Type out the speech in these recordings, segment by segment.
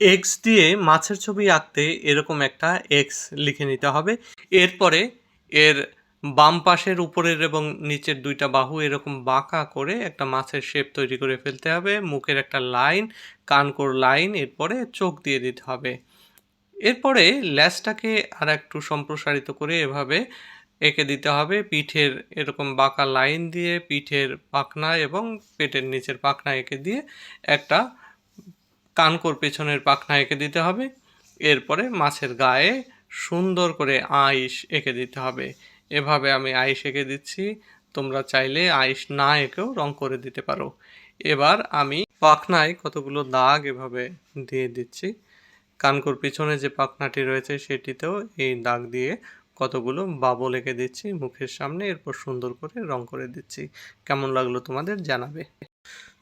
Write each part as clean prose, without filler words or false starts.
X দিয়ে মাছের ছবি আঁকতে এরকম একটা এক্স লিখে নিতে হবে। এরপরে এর বাম পাশের উপরের এবং নিচের ২ টা বাহু এরকম বাঁকা করে একটা মাছের শেপ তৈরি করে ফেলতে হবে। মুখের একটা লাইন, কানকোর লাইন, এরপরে চোখ দিয়ে দিতে হবে। এরপরে লেজটাকে আরেকটু সম্প্রসারিত করে এভাবে এঁকে দিতে হবে। পিঠের এরকম বাঁকা লাইন দিয়ে পিঠের পাখনা এবং পেটের নিচের পাখনা এঁকে দিয়ে একটা কানকোর পেছনের পাখনা এঁকে দিতে হবে। এরপরে মাছের গায়ে সুন্দর করে আইস এঁকে দিতে হবে। এভাবে আমি আইস এঁকে দিচ্ছি। তোমরা চাইলে আইস না এঁকেও রং করে দিতে পারো। এবার আমি পাখনায় কতগুলো দাগ এভাবে দিয়ে দিচ্ছি। কানকোর পিছনে যে পাখনাটি রয়েছে সেটিতেও এই দাগ দিয়ে কতগুলো বাবল এঁকে দিচ্ছি মুখের সামনে। এরপর সুন্দর করে রং করে দিচ্ছি। কেমন লাগলো তোমাদের জানাবে।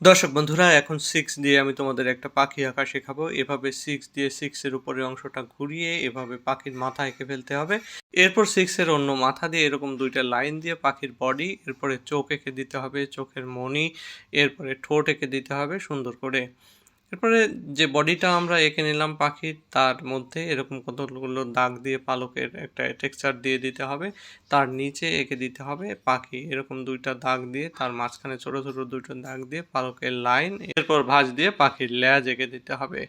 দর্শক বন্ধুরা, এখন 6 দিয়ে আমি তোমাদের একটা পাখি আঁকা শেখাবো। এভাবে 6 দিয়ে 6 এর উপরের অংশটা ঘুরিয়ে এভাবে পাখির মাথা এঁকে ফেলতে হবে। এরপর 6 এর অন্য মাথা দিয়ে এরকম 2 টা লাইন দিয়ে পাখির বডি, এরপরে চোখ এঁকে দিতে হবে, চোখের মণি, এরপরে ঠোঁট এঁকে দিতে হবে সুন্দর করে। এরপরে যে বডিটা আমরা এঁকে নিলাম পাখির, তার মধ্যে এরকম কতগুলো দাগ দিয়ে পালকের একটা টেক্সচার দিয়ে দিতে হবে। তার নিচে এঁকে দিতে হবে পাখি, এরকম 2 টা দাগ দিয়ে তার মাঝখানে ছোট ছোট 2 টা দাগ দিয়ে পালকের লাইন, এরপর ভাঁজ দিয়ে পাখির লেজ এঁকে দিতে হবে।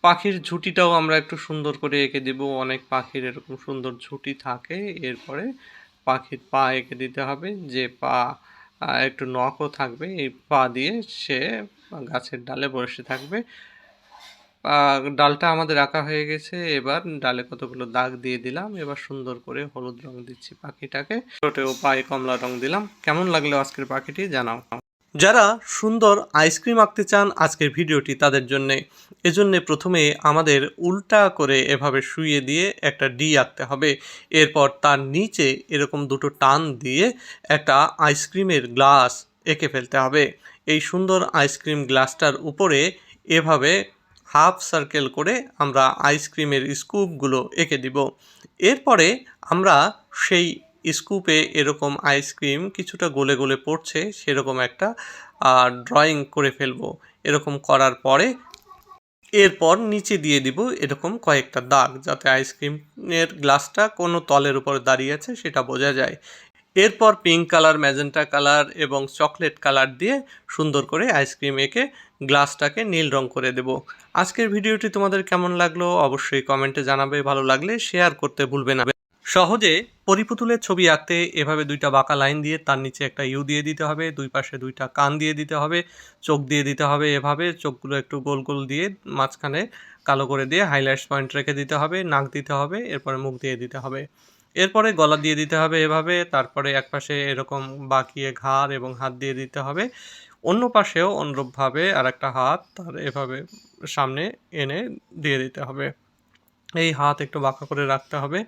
পাখির ঝুঁটিটাও আমরা একটু সুন্দর করে এঁকে দিব। অনেক পাখির এরকম সুন্দর ঝুঁটি থাকে। এরপরে পাখির পা এঁকে দিতে হবে, যে পা একটু নখও থাকবে। এই পা দিয়ে সে গাছের ডালে বসে থাকবে। ডালটা আমাদের আঁকা হয়ে গেছে। এবার ডালে কতগুলো দাগ দিয়ে দিলাম। এবার সুন্দর করে হলুদ রং দিচ্ছি পাখিটাকে, ঠোঁটেও পায়ে কমলা রং দিলাম। কেমন লাগলো আজকের পাখিটি জানাও। যারা সুন্দর আইসক্রিম আঁকতে চান আজকের ভিডিওটি তাদের জন্যে। এজন্যে প্রথমে আমাদের উল্টা করে এভাবে শুইয়ে দিয়ে একটা ডি আঁকতে হবে। এরপর তার নিচে এরকম 2 টো টান দিয়ে একটা আইসক্রিমের গ্লাস এঁকে ফেলতে হবে। এই সুন্দর আইসক্রিম গ্লাসটার উপরে এভাবে হাফ সার্কেল করে আমরা আইসক্রিমের স্কুপগুলো এঁকে দিব। এরপরে আমরা সেই স্কুপে এরকম আইসক্রিম কিছুটা গলে গলে পড়ছে সেরকম একটা ড্রয়িং করে ফেলবো। এরকম করার পরে এরপর নিচে দিয়ে দিব এরকম কয়েকটা দাগ, যাতে আইসক্রিমের গ্লাসটা কোনো তলের উপর দাঁড়িয়ে আছে সেটা বোঝা যায়। এরপর পিঙ্ক কালার, ম্যাজেন্টা কালার এবং চকলেট কালার দিয়ে সুন্দর করে আইসক্রিম এঁকে গ্লাসটাকে নীল রং করে দেব। আজকের ভিডিওটি তোমাদের কেমন লাগলো অবশ্যই কমেন্টে জানাবে। ভালো লাগলে শেয়ার করতে ভুলবে না। সহজে পরিপুতুলের ছবি আঁকতে এভাবে 2 টা বাঁকা লাইন দিয়ে তার নিচে একটা ইউ দিয়ে দিতে হবে, 2 পাশে 2 টা কান দিয়ে দিতে হবে, চোখ দিয়ে দিতে হবে। এভাবে চোখগুলো একটু গোল গোল দিয়ে মাঝখানে কালো করে দিয়ে হাইলাইটস পয়েন্ট রেখে দিতে হবে, নাক দিতে হবে, এরপরে মুখ দিয়ে দিতে হবে। এরপরে গলা দিয়ে দিতে হবে এভাবে, তারপরে এক পাশে এরকম বাঁকিয়ে ঘাড় এবং হাত দিয়ে দিতে হবে। অন্য পাশেও অনুরূপভাবে আরেকটা হাত তার এভাবে সামনে এনে দিয়ে দিতে হবে। এই হাত একটু বাঁকা করে রাখতে হবে।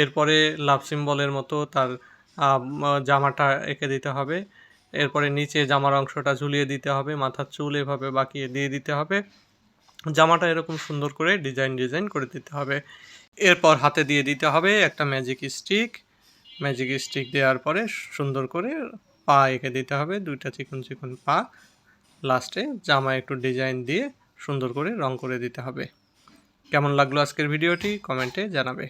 এরপরে লাভ সিম্বলের মতো তার জামাটা এঁকে দিতে হবে। এরপরে নিচে জামার অংশটা ঝুলিয়ে দিতে হবে, মাথার চুল এভাবে বাঁকিয়ে দিয়ে দিতে হবে। জামাটা এরকম সুন্দর করে ডিজাইন করে দিতে হবে। এরপর হাতে দিয়ে দিতে হবে একটা ম্যাজিক স্টিক। ম্যাজিক স্টিক দেওয়ার পরে সুন্দর করে পা এঁকে দিতে হবে, 2 টা চিকন চিকন পা। লাস্টে জামায় একটু ডিজাইন দিয়ে সুন্দর করে রং করে দিতে হবে। কেমন লাগলো আজকের ভিডিওটি কমেন্টে জানাবে।